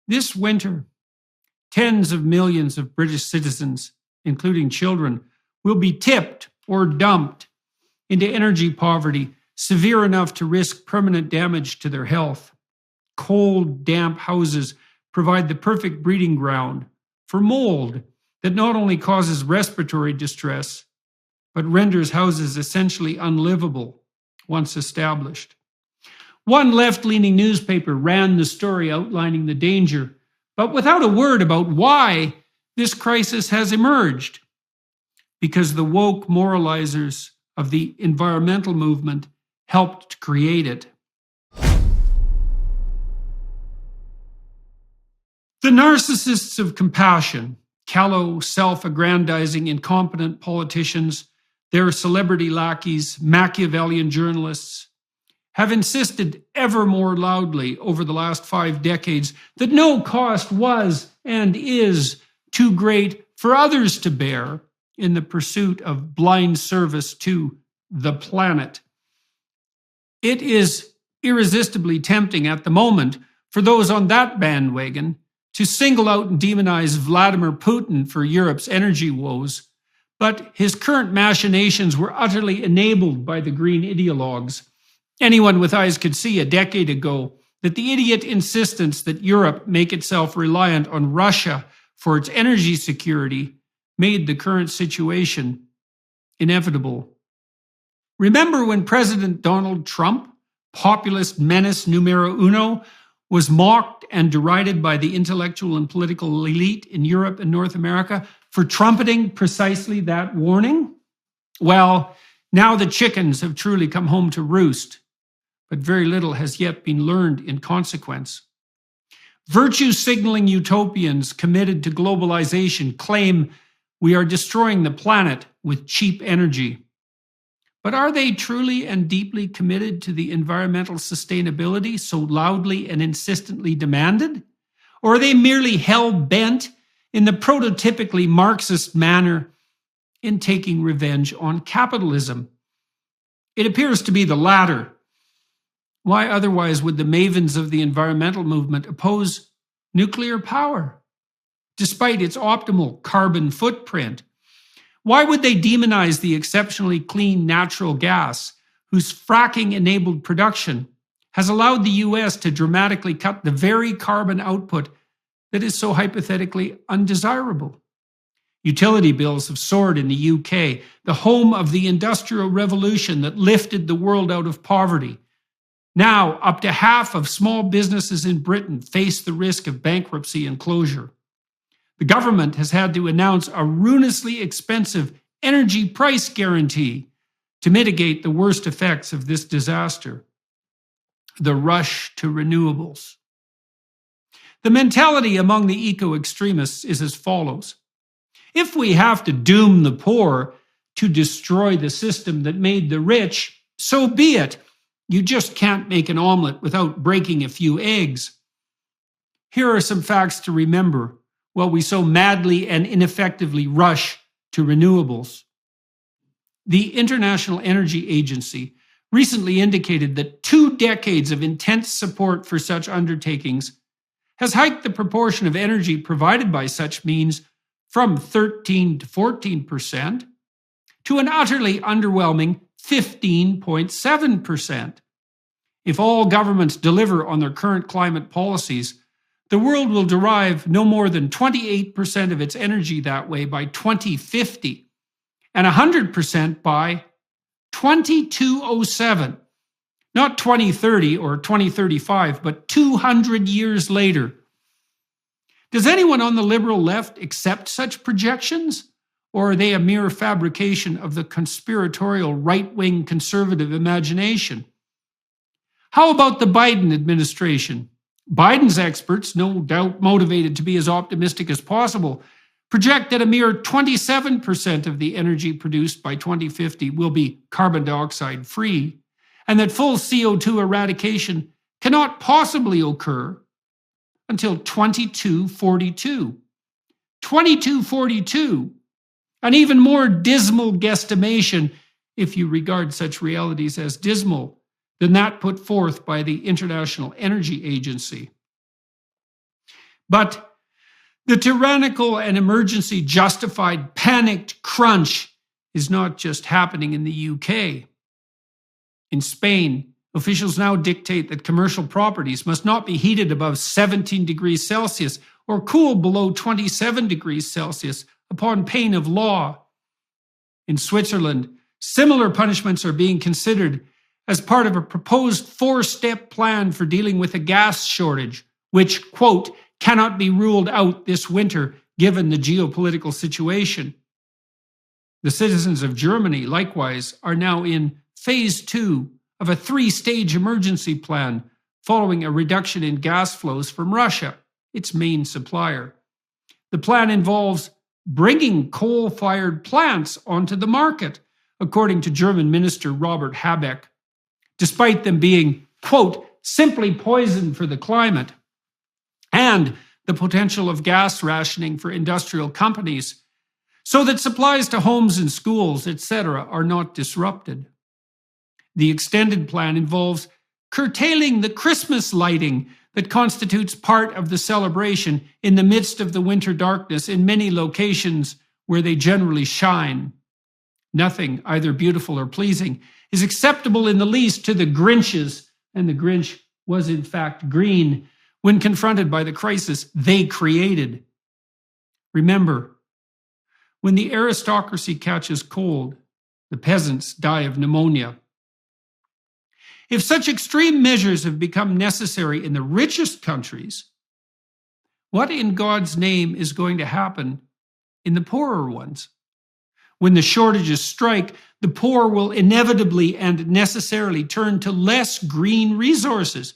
This winter, tens of millions of British citizens, including children, will be tipped or dumped into energy poverty severe enough to risk permanent damage to their health. Cold, damp houses provide the perfect breeding ground for mold that not only causes respiratory distress, but renders houses essentially unlivable once established. One left-leaning newspaper ran the story outlining the danger, but without a word about why this crisis has emerged. Because the woke moralizers of the environmental movement helped to create it. The narcissists of compassion, callow, self-aggrandizing, incompetent politicians, their celebrity lackeys, Machiavellian journalists, have insisted ever more loudly over the last 5 decades that no cost was and is too great for others to bear in the pursuit of blind service to the planet. It is irresistibly tempting at the moment for those on that bandwagon to single out and demonize Vladimir Putin for Europe's energy woes, but his current machinations were utterly enabled by the green ideologues. Anyone with eyes could see a decade ago that the idiot insistence that Europe make itself reliant on Russia for its energy security made the current situation inevitable. Remember when President Donald Trump, populist menace numero uno, was mocked and derided by the intellectual and political elite in Europe and North America for trumpeting precisely that warning? Well, now the chickens have truly come home to roost, but very little has yet been learned in consequence. Virtue-signaling utopians committed to globalization claim we are destroying the planet with cheap energy. But are they truly and deeply committed to the environmental sustainability so loudly and insistently demanded? Or are they merely hell-bent in the prototypically Marxist manner in taking revenge on capitalism? It appears to be the latter. Why otherwise would the mavens of the environmental movement oppose nuclear power, despite its optimal carbon footprint? Why would they demonize the exceptionally clean natural gas, whose fracking-enabled production has allowed the US to dramatically cut the very carbon output that is so hypothetically undesirable? Utility bills have soared in the UK, the home of the Industrial Revolution that lifted the world out of poverty. Now, up to half of small businesses in Britain face the risk of bankruptcy and closure. The government has had to announce a ruinously expensive energy price guarantee to mitigate the worst effects of this disaster: the rush to renewables. The mentality among the eco-extremists is as follows. If we have to doom the poor to destroy the system that made the rich, so be it. You just can't make an omelet without breaking a few eggs. Here are some facts to remember while we so madly and ineffectively rush to renewables. The International Energy Agency recently indicated that 2 decades of intense support for such undertakings has hiked the proportion of energy provided by such means from 13 to 14% to an utterly underwhelming 15.7%. If all governments deliver on their current climate policies, the world will derive no more than 28% of its energy that way by 2050, and 100% by 2207. Not 2030 or 2035, but 200 years later. Does anyone on the liberal left accept such projections? Or are they a mere fabrication of the conspiratorial right-wing conservative imagination? How about the Biden administration? Biden's experts, no doubt motivated to be as optimistic as possible, project that a mere 27% of the energy produced by 2050 will be carbon dioxide free, and that full CO2 eradication cannot possibly occur until 2242. 2242! An even more dismal guesstimation, if you regard such realities as dismal, than that put forth by the International Energy Agency. But the tyrannical and emergency justified panicked crunch is not just happening in the UK. In Spain, officials now dictate that commercial properties must not be heated above 17 degrees Celsius or cooled below 27 degrees Celsius upon pain of law. In Switzerland, similar punishments are being considered as part of a proposed 4-step plan for dealing with a gas shortage, which, quote, cannot be ruled out this winter given the geopolitical situation. The citizens of Germany, likewise, are now in phase 2 of a 3-stage emergency plan following a reduction in gas flows from Russia, its main supplier. The plan involves bringing coal-fired plants onto the market, according to German Minister Robert Habeck, despite them being, quote, simply poison for the climate, and the potential of gas rationing for industrial companies, so that supplies to homes and schools, etc., are not disrupted. The extended plan involves curtailing the Christmas lighting that constitutes part of the celebration in the midst of the winter darkness in many locations where they generally shine. Nothing, either beautiful or pleasing, is acceptable in the least to the Grinches, and the Grinch was in fact green when confronted by the crisis they created. Remember, when the aristocracy catches cold, the peasants die of pneumonia. If such extreme measures have become necessary in the richest countries, what in God's name is going to happen in the poorer ones? When the shortages strike, the poor will inevitably and necessarily turn to less green resources.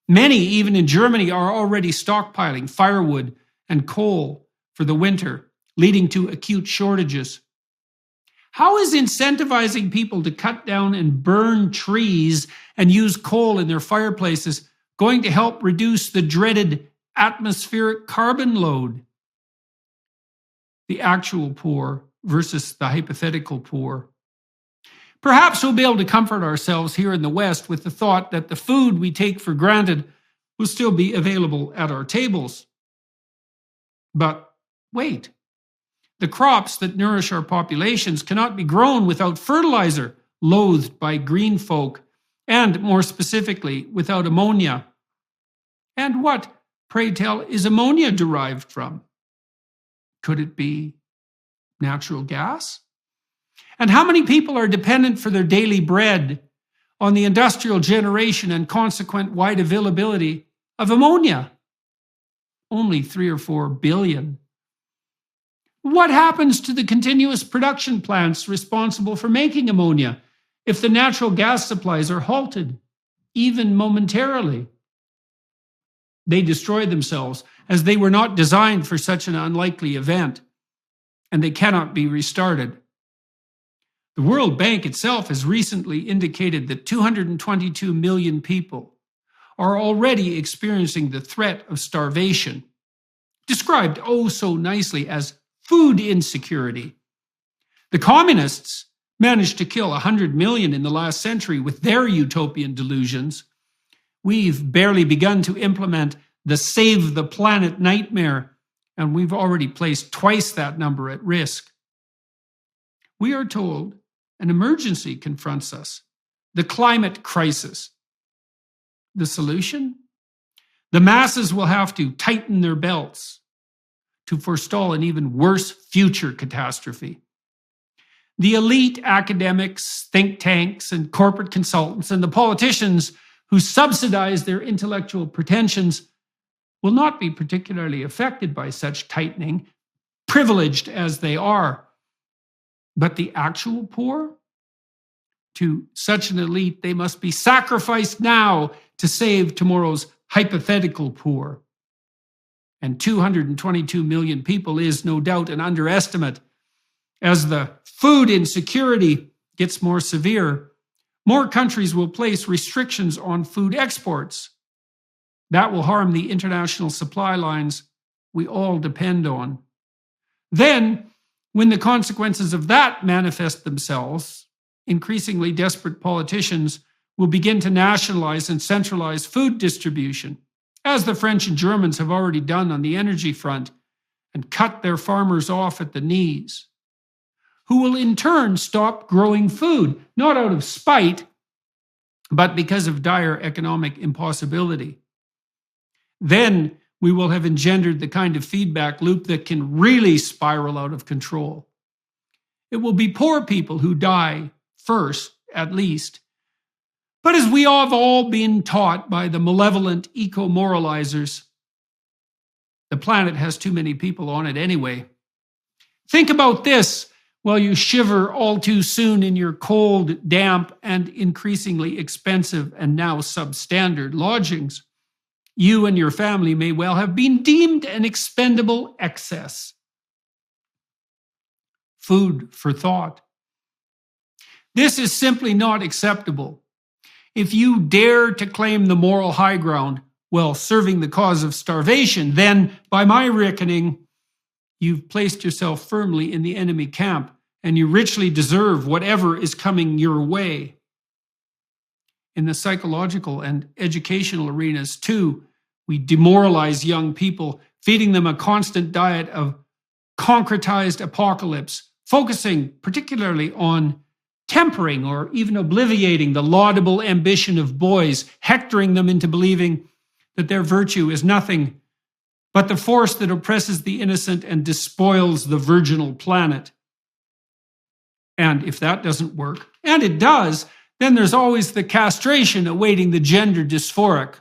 Many, even in Germany, are already stockpiling firewood and coal for the winter, leading to acute shortages. How is incentivizing people to cut down and burn trees and use coal in their fireplaces going to help reduce the dreaded atmospheric carbon load? The actual poor versus the hypothetical poor. Perhaps we'll be able to comfort ourselves here in the West with the thought that the food we take for granted will still be available at our tables. But wait. The crops that nourish our populations cannot be grown without fertilizer, loathed by green folk, and more specifically, without ammonia. And what, pray tell, is ammonia derived from? Could it be natural gas? And how many people are dependent for their daily bread on the industrial generation and consequent wide availability of ammonia? Only 3 or 4 billion. What happens to the continuous production plants responsible for making ammonia if the natural gas supplies are halted, even momentarily? They destroy themselves, as they were not designed for such an unlikely event, and they cannot be restarted. The World Bank itself has recently indicated that 222 million people are already experiencing the threat of starvation, described oh so nicely as food insecurity. The communists managed to kill 100 million in the last century with their utopian delusions. We've barely begun to implement the save the planet nightmare, and we've already placed twice that number at risk. We are told an emergency confronts us, the climate crisis. The solution? The masses will have to tighten their belts to forestall an even worse future catastrophe. The elite academics, think tanks, and corporate consultants, and the politicians who subsidize their intellectual pretensions will not be particularly affected by such tightening, privileged as they are. But the actual poor? To such an elite, they must be sacrificed now to save tomorrow's hypothetical poor. And 222 million people is no doubt an underestimate. As the food insecurity gets more severe, more countries will place restrictions on food exports. That will harm the international supply lines we all depend on. Then, when the consequences of that manifest themselves, increasingly desperate politicians will begin to nationalize and centralize food distribution, as the French and Germans have already done on the energy front, and cut their farmers off at the knees, who will in turn stop growing food, not out of spite, but because of dire economic impossibility. Then we will have engendered the kind of feedback loop that can really spiral out of control. It will be poor people who die first, at least. But as we have all been taught by the malevolent eco-moralizers, the planet has too many people on it anyway. Think about this while you shiver all too soon in your cold, damp, and increasingly expensive and now substandard lodgings. You and your family may well have been deemed an expendable excess. Food for thought. This is simply not acceptable. If you dare to claim the moral high ground while serving the cause of starvation, then, by my reckoning, you've placed yourself firmly in the enemy camp, and you richly deserve whatever is coming your way. In the psychological and educational arenas, too, we demoralize young people, feeding them a constant diet of concretized apocalypse, focusing particularly on tempering or even obliviating the laudable ambition of boys, hectoring them into believing that their virtue is nothing but the force that oppresses the innocent and despoils the virginal planet. And if that doesn't work, and it does, then there's always the castration awaiting the gender dysphoric.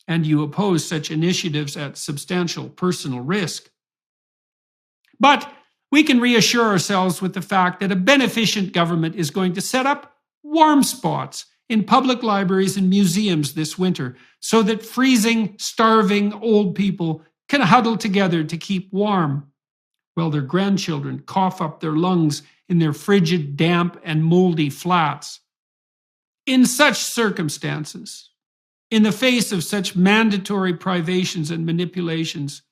And you oppose such initiatives at substantial personal risk. But we can reassure ourselves with the fact that a beneficent government is going to set up warm spots in public libraries and museums this winter so that freezing, starving old people can huddle together to keep warm while their grandchildren cough up their lungs in their frigid, damp, and moldy flats. In such circumstances, in the face of such mandatory privations and manipulations,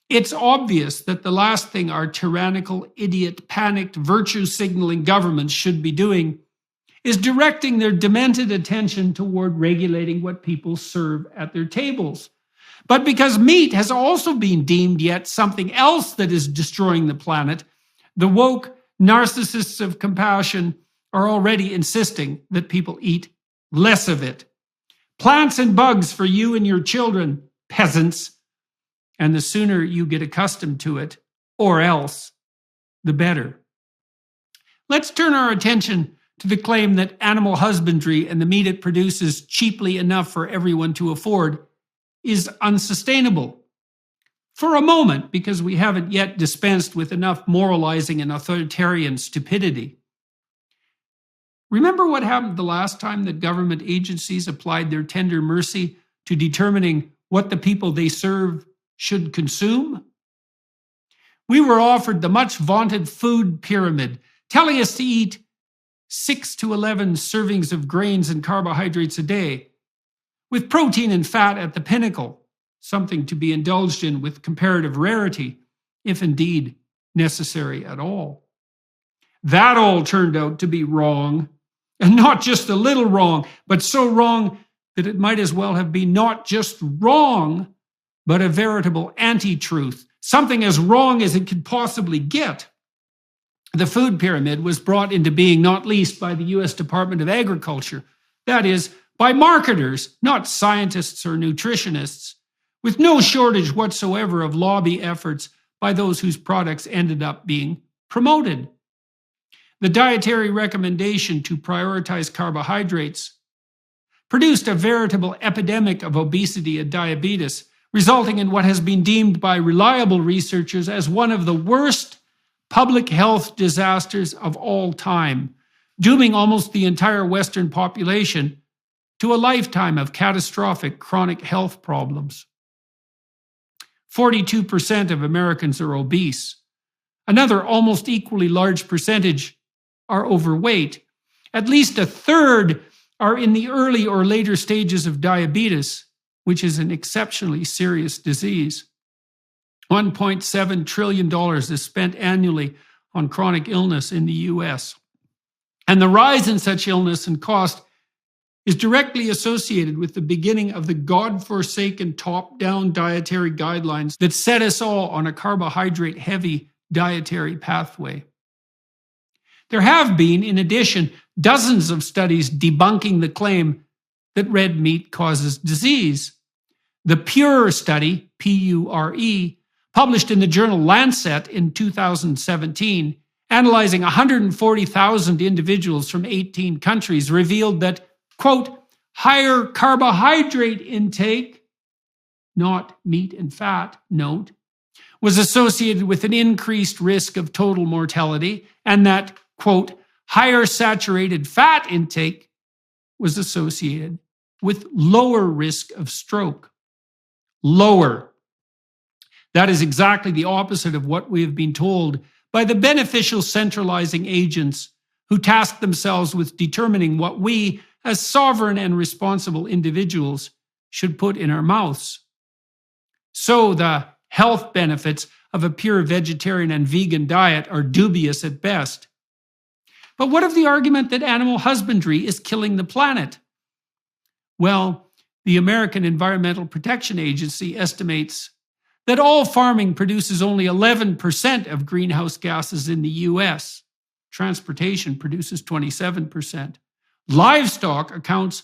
it's obvious that the last thing our tyrannical, idiot, panicked, virtue-signaling governments should be doing is directing their demented attention toward regulating what people serve at their tables. But because meat has also been deemed yet something else that is destroying the planet, the woke narcissists of compassion are already insisting that people eat less of it. Plants and bugs for you and your children, peasants. And the sooner you get accustomed to it, or else, the better. Let's turn our attention to the claim that animal husbandry and the meat it produces cheaply enough for everyone to afford is unsustainable. For a moment, because we haven't yet dispensed with enough moralizing and authoritarian stupidity. Remember what happened the last time that government agencies applied their tender mercy to determining what the people they serve should consume? We were offered the much vaunted food pyramid, telling us to eat 6 to 11 servings of grains and carbohydrates a day, with protein and fat at the pinnacle, something to be indulged in with comparative rarity, if indeed necessary at all. That all turned out to be wrong, and not just a little wrong, but so wrong that it might as well have been not just wrong, but a veritable anti-truth, something as wrong as it could possibly get. The food pyramid was brought into being not least by the U.S. Department of Agriculture, that is, by marketers, not scientists or nutritionists, with no shortage whatsoever of lobby efforts by those whose products ended up being promoted. The dietary recommendation to prioritize carbohydrates produced a veritable epidemic of obesity and diabetes, resulting in what has been deemed by reliable researchers as one of the worst public health disasters of all time, dooming almost the entire Western population to a lifetime of catastrophic chronic health problems. 42% of Americans are obese. Another almost equally large percentage are overweight. At least a third are in the early or later stages of diabetes, which is an exceptionally serious disease. $1.7 trillion is spent annually on chronic illness in the US. And the rise in such illness and cost is directly associated with the beginning of the God-forsaken top-down dietary guidelines that set us all on a carbohydrate-heavy dietary pathway. There have been, in addition, dozens of studies debunking the claim that red meat causes disease. The PURE study, P-U-R-E, published in the journal Lancet in 2017, analyzing 140,000 individuals from 18 countries, revealed that, quote, higher carbohydrate intake, not meat and fat, note, was associated with an increased risk of total mortality, and that, quote, higher saturated fat intake was associated with lower risk of stroke. Lower. That is exactly the opposite of what we have been told by the beneficial centralizing agents who task themselves with determining what we, as sovereign and responsible individuals, should put in our mouths. So the health benefits of a pure vegetarian and vegan diet are dubious at best. But what of the argument that animal husbandry is killing the planet? Well, the American Environmental Protection Agency estimates that all farming produces only 11% of greenhouse gases in the US. Transportation produces 27%. Livestock accounts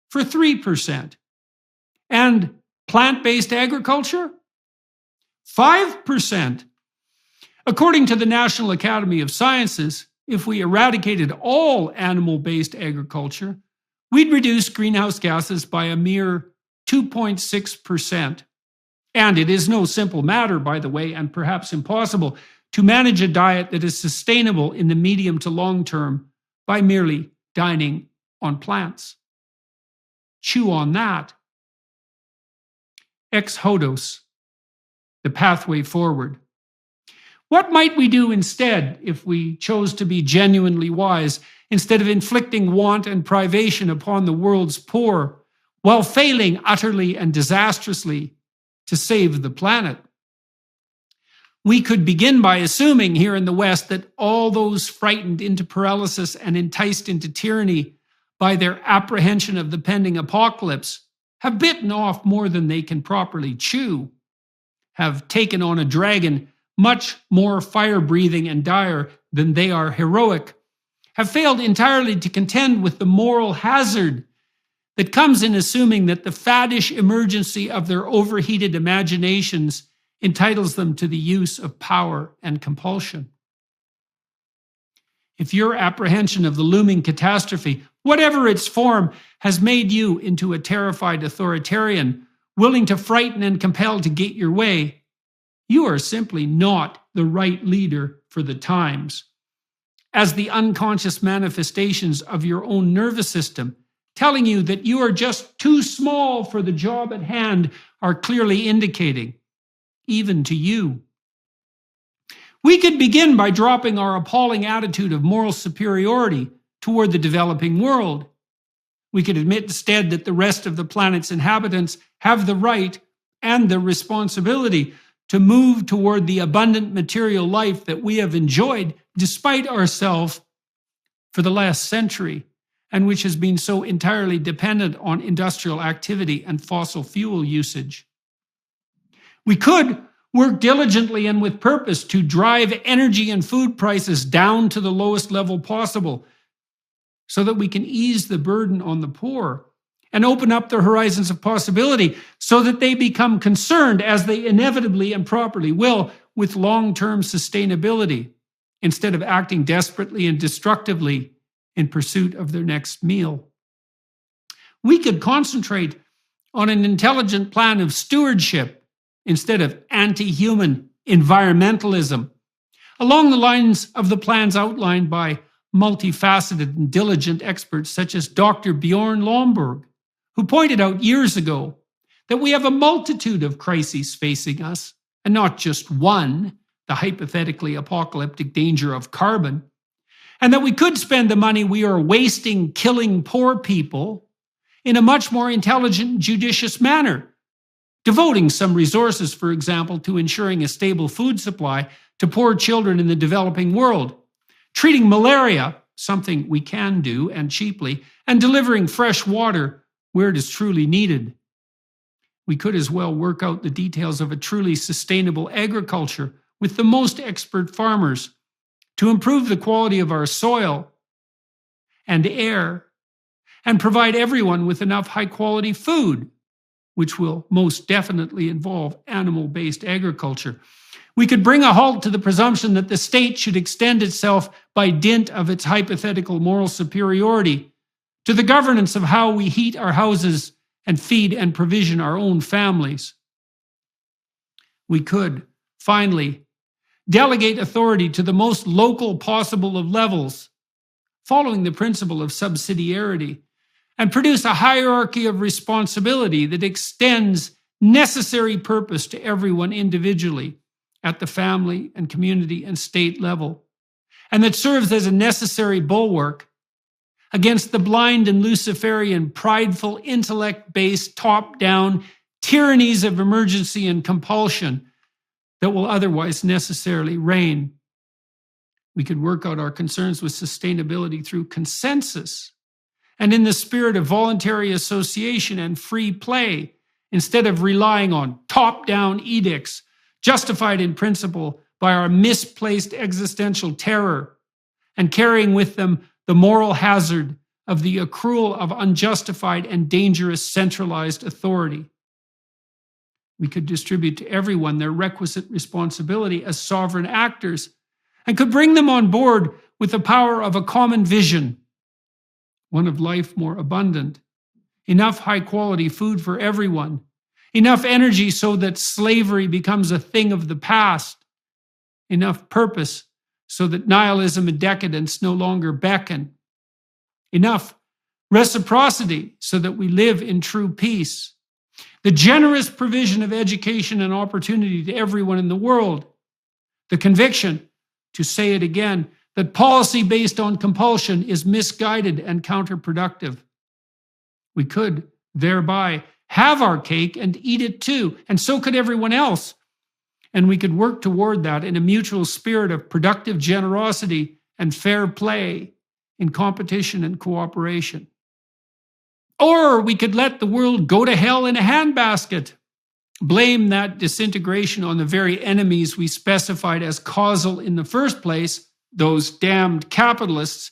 for 3%. And plant-based agriculture? 5%. According to the National Academy of Sciences, if we eradicated all animal-based agriculture, we'd reduce greenhouse gases by a mere 2.6%. And it is no simple matter, by the way, and perhaps impossible, to manage a diet that is sustainable in the medium to long term by merely dining on plants. Chew on that. Ex hodos, the pathway forward. What might we do instead if we chose to be genuinely wise, instead of inflicting want and privation upon the world's poor, while failing utterly and disastrously to save the planet? We could begin by assuming here in the West that all those frightened into paralysis and enticed into tyranny by their apprehension of the pending apocalypse have bitten off more than they can properly chew, have taken on a dragon much more fire-breathing and dire than they are heroic, have failed entirely to contend with the moral hazard that comes in assuming that the faddish emergency of their overheated imaginations entitles them to the use of power and compulsion. If your apprehension of the looming catastrophe, whatever its form, has made you into a terrified authoritarian, willing to frighten and compel to get your way, you are simply not the right leader for the times, as the unconscious manifestations of your own nervous system, telling you that you are just too small for the job at hand, are clearly indicating, even to you. We could begin by dropping our appalling attitude of moral superiority toward the developing world. We could admit instead that the rest of the planet's inhabitants have the right and the responsibility to move toward the abundant material life that we have enjoyed despite ourselves for the last century, and which has been so entirely dependent on industrial activity and fossil fuel usage. We could work diligently and with purpose to drive energy and food prices down to the lowest level possible so that we can ease the burden on the poor and open up the horizons of possibility so that they become concerned, as they inevitably and properly will, with long-term sustainability, instead of acting desperately and destructively in pursuit of their next meal. We could concentrate on an intelligent plan of stewardship instead of anti-human environmentalism, along the lines of the plans outlined by multifaceted and diligent experts such as Dr. Bjorn Lomborg, who pointed out years ago that we have a multitude of crises facing us, and not just one, the hypothetically apocalyptic danger of carbon, and that we could spend the money we are wasting killing poor people in a much more intelligent and judicious manner, devoting some resources, for example, to ensuring a stable food supply to poor children in the developing world, treating malaria something we can do and cheaply, and delivering fresh water where it is truly needed. We could as well work out the details of a truly sustainable agriculture with the most expert farmers to improve the quality of our soil and air and provide everyone with enough high-quality food, which will most definitely involve animal-based agriculture. We could bring a halt to the presumption that the state should extend itself by dint of its hypothetical moral superiority to the governance of how we heat our houses and feed and provision our own families. We could, finally, delegate authority to the most local possible of levels, following the principle of subsidiarity, and produce a hierarchy of responsibility that extends necessary purpose to everyone individually at the family and community and state level, and that serves as a necessary bulwark against the blind and Luciferian, prideful, intellect-based, top-down tyrannies of emergency and compulsion that will otherwise necessarily reign. We could work out our concerns with sustainability through consensus and in the spirit of voluntary association and free play, instead of relying on top-down edicts justified in principle by our misplaced existential terror and carrying with them the moral hazard of the accrual of unjustified and dangerous centralized authority. We could distribute to everyone their requisite responsibility as sovereign actors and could bring them on board with the power of a common vision, one of life more abundant, enough high-quality food for everyone, enough energy so that slavery becomes a thing of the past, enough purpose so that nihilism and decadence no longer beckon, enough reciprocity so that we live in true peace, the generous provision of education and opportunity to everyone in the world, the conviction, to say it again, that policy based on compulsion is misguided and counterproductive. We could thereby have our cake and eat it too, and so could everyone else. And we could work toward that in a mutual spirit of productive generosity and fair play in competition and cooperation. Or we could let the world go to hell in a handbasket, blame that disintegration on the very enemies we specified as causal in the first place, those damned capitalists,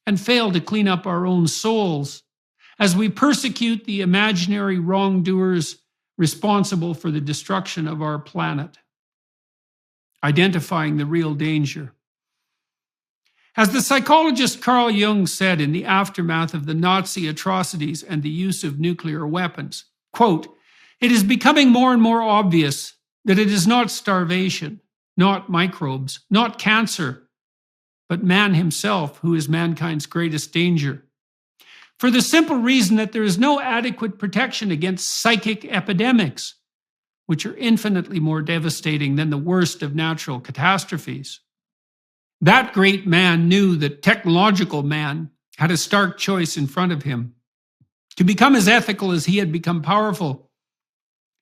and fail to clean up our own souls as we persecute the imaginary wrongdoers responsible for the destruction of our planet. Identifying the real danger. As the psychologist Carl Jung said in the aftermath of the Nazi atrocities and the use of nuclear weapons, quote, "It is becoming more and more obvious that it is not starvation, not microbes, not cancer, but man himself who is mankind's greatest danger. For the simple reason that there is no adequate protection against psychic epidemics, which are infinitely more devastating than the worst of natural catastrophes. That great man knew that technological man had a stark choice in front of him, to become as ethical as he had become powerful,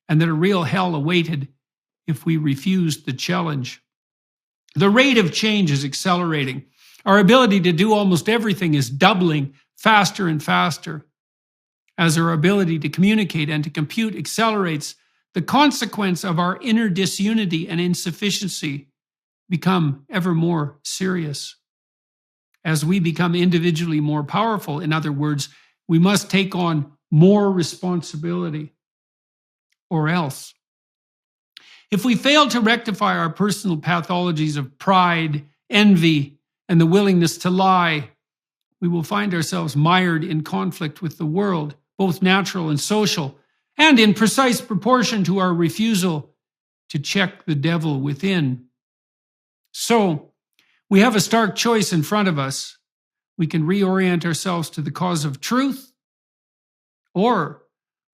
and that a real hell awaited if we refused the challenge. The rate of change is accelerating. Our ability to do almost everything is doubling faster and faster. As our ability to communicate and to compute accelerates, the consequence of our inner disunity and insufficiency become ever more serious. As we become individually more powerful, in other words, we must take on more responsibility, or else. If we fail to rectify our personal pathologies of pride, envy, and the willingness to lie, we will find ourselves mired in conflict with the world, both natural and social, and in precise proportion to our refusal to check the devil within. So, we have a stark choice in front of us. We can reorient ourselves to the cause of truth, or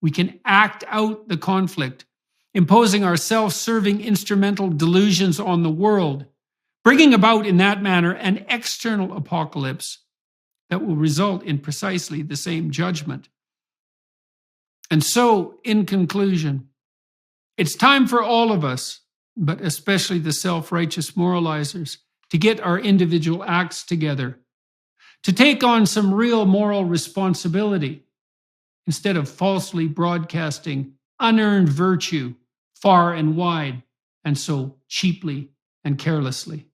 we can act out the conflict, imposing our self-serving instrumental delusions on the world, bringing about in that manner an external apocalypse that will result in precisely the same judgment. And so, in conclusion, it's time for all of us, but especially the self-righteous moralizers, to get our individual acts together, to take on some real moral responsibility instead of falsely broadcasting unearned virtue far and wide and so cheaply and carelessly.